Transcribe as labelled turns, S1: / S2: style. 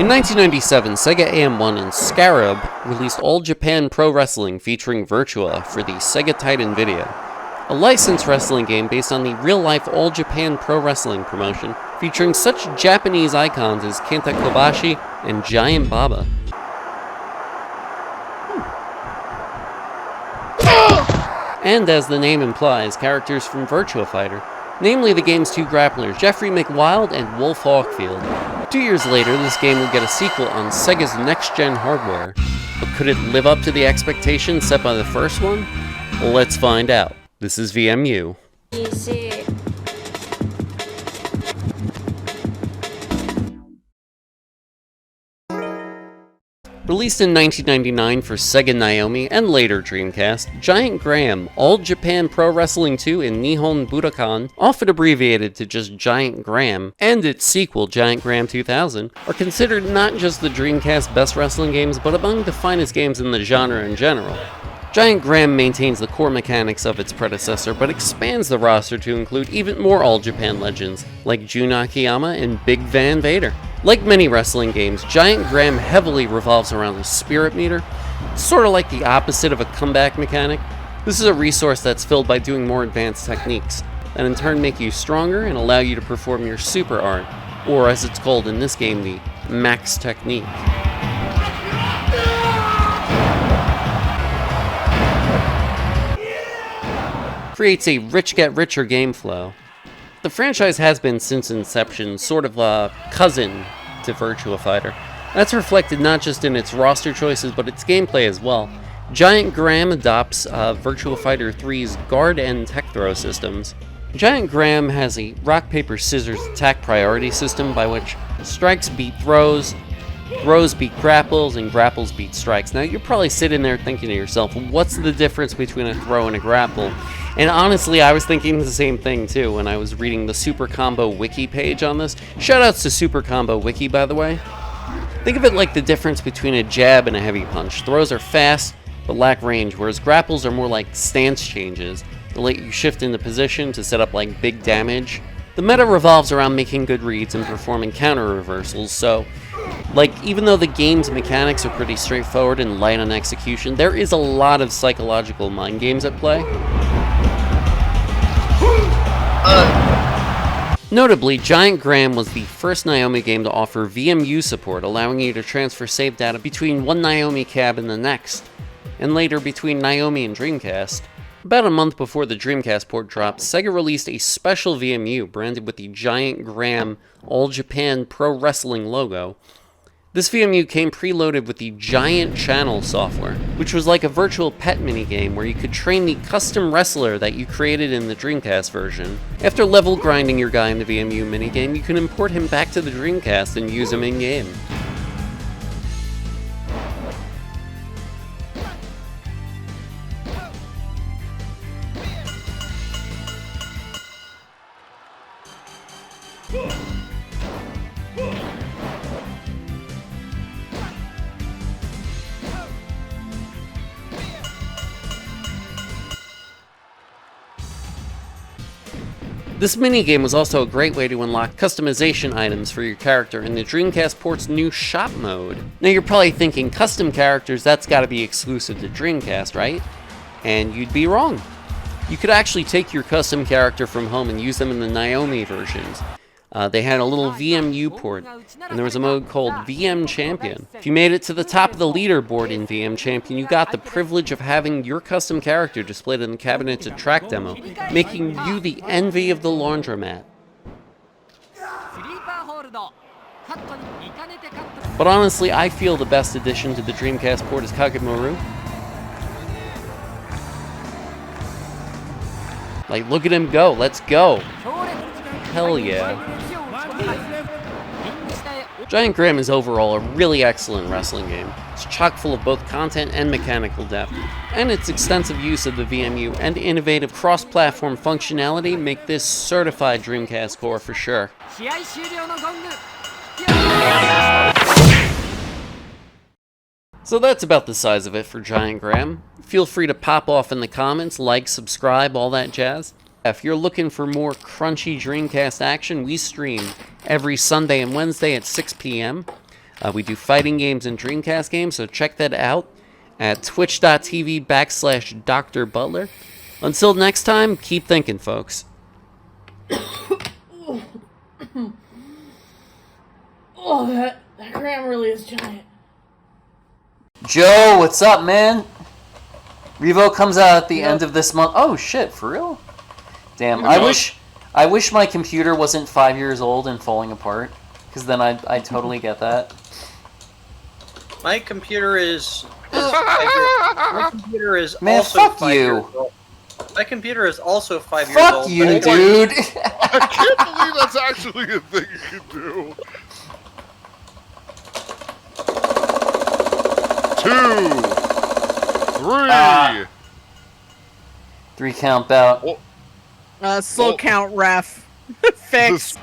S1: In 1997, Sega AM1 and Scarab released All Japan Pro Wrestling featuring Virtua for the Sega Titan Video, a licensed wrestling game based on the real-life All Japan Pro Wrestling promotion, featuring such Japanese icons as Kenta Kobashi and Giant Baba. And as the name implies, characters from Virtua Fighter, namely the game's two grapplers, Jeffrey McWild and Wolf Hawkfield. 2 years later, this game would get a sequel on Sega's next-gen hardware, but could it live up to the expectations set by the first one? Let's find out. This is VMU. Released in 1999 for Sega Naomi and later Dreamcast, Giant Graham, All Japan Pro Wrestling 2 in Nihon Budokan, often abbreviated to just Giant Graham, and its sequel, Giant Graham 2000, are considered not just the Dreamcast best wrestling games, but among the finest games in the genre in general. Giant Graham maintains the core mechanics of its predecessor, but expands the roster to include even more All Japan legends, like Jun Akiyama and Big Van Vader. Like many wrestling games, Giant Graham heavily revolves around the spirit meter, sort of like the opposite of a comeback mechanic. This is a resource that's filled by doing more advanced techniques, that in turn make you stronger and allow you to perform your super art, or as it's called in this game, the max technique. Creates a rich get richer game flow. The franchise has been since inception sort of a cousin to Virtua Fighter. That's reflected not just in its roster choices but its gameplay as well. Giant Graham adopts Virtua Fighter 3's guard and tech throw systems. Giant Graham has a rock paper scissors attack priority system by which strikes beat throws, throws beat grapples, and grapples beat strikes. Now you're probably sitting there thinking to yourself, what's the difference between a throw and a grapple? And honestly, I was thinking the same thing too when I was reading the Super Combo Wiki page on this. Shoutouts to Super Combo Wiki, by the way. Think of it like the difference between a jab and a heavy punch. Throws are fast, but lack range, whereas grapples are more like stance changes. They let you shift into position to set up like big damage. The meta revolves around making good reads and performing counter reversals, so even though the game's mechanics are pretty straightforward and light on execution, there is a lot of psychological mind games at play. Notably, Giant Graham was the first Naomi game to offer VMU support, allowing you to transfer save data between one Naomi cab and the next, and later between Naomi and Dreamcast. About a month before the Dreamcast port dropped, Sega released a special VMU branded with the Giant Graham All Japan Pro Wrestling logo. This VMU came preloaded with the Giant Channel software, which was like a virtual pet minigame where you could train the custom wrestler that you created in the Dreamcast version. After level grinding your guy in the VMU minigame, you can import him back to the Dreamcast and use him in-game. This minigame was also a great way to unlock customization items for your character in the Dreamcast port's new shop mode. Now you're probably thinking, custom characters, that's gotta be exclusive to Dreamcast, right? And you'd be wrong. You could actually take your custom character from home and use them in the Naomi versions. They had a little VMU port, and there was a mode called VM Champion. If you made it to the top of the leaderboard in VM Champion, you got the privilege of having your custom character displayed in the cabinet's track demo, making you the envy of the laundromat. But honestly, I feel the best addition to the Dreamcast port is Kagemaru. Like, look at him go, let's go. Hell yeah. Giant Graham is overall a really excellent wrestling game. It's chock full of both content and mechanical depth, and its extensive use of the VMU and innovative cross-platform functionality make this certified Dreamcast core for sure. So that's about the size of it for Giant Graham. Feel free to pop off in the comments, like, subscribe, all that jazz. If you're looking for more crunchy Dreamcast action, we stream every Sunday and Wednesday at 6 p.m. We do fighting games and Dreamcast games, so check that out at twitch.tv/doctorbutler. Until next time, keep thinking, folks.
S2: Oh, that gram really is giant.
S1: Joe, what's up, man? Revo comes out at the end of this month. Oh shit, for real? Damn, I wish my computer wasn't 5 years old and falling apart, because then I totally get that.
S3: My computer is 5 years. My computer is
S1: Man,
S3: also
S1: fuck
S3: 5
S1: you.
S3: years old. My computer is also 5 years
S1: Fuck
S3: old.
S1: you,
S3: but
S1: dude.
S4: I can't believe that's actually a thing you can do. 2, 3.
S1: 3 count bout.
S4: Well,
S2: Slow count ref. Fix.